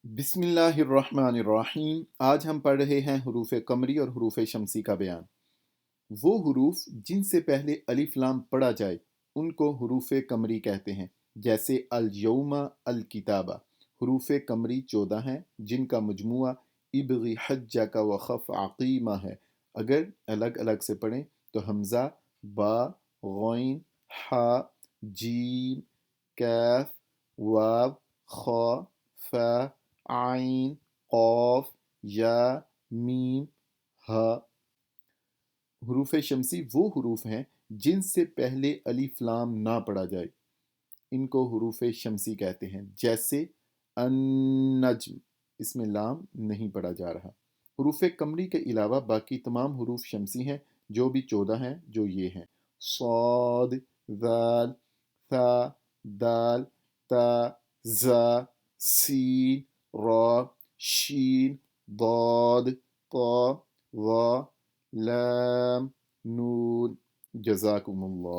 बिस्मिल्लाहिर्रहमानिर्रहीम। आज हम पढ़ रहे हैं हरूफ कमरी और हरूफ शमसी का बयान। वो हरूफ जिनसे पहले अलिफ लाम पढ़ा जाए उनको हरूफ कमरी कहते हैं, जैसे अल यौमा अल किताबा। हरूफ कमरी 14 हैं जिनका मजमुआ इब्गी हज्जा का वक़फ़ अक़ीमा है। अगर अलग अलग से पढ़ें तो हमज़ा, बा, गौइन, हा, जीम, कैफ, वाव, खा, फा, आइन, क़ाफ, या, मीम, हा। हरूफ शमसी वो हरूफ हैं जिनसे पहले अलिफ लाम ना पढ़ा जाए, इनको हरूफ शमसी कहते हैं। जैसे अन्नज्म, इसमें लाम नहीं पढ़ा जा रहा। हरूफ कमरी के अलावा बाकी तमाम हरूफ शमसी हैं जो भी 14 हैं, जो ये हैं: साद, ज़ाल, था, दाल, ता, ज़ा, सीन, रा, शीन, दाद, ता, वा, लाम, नून। जज़ाकुमुल्लाह।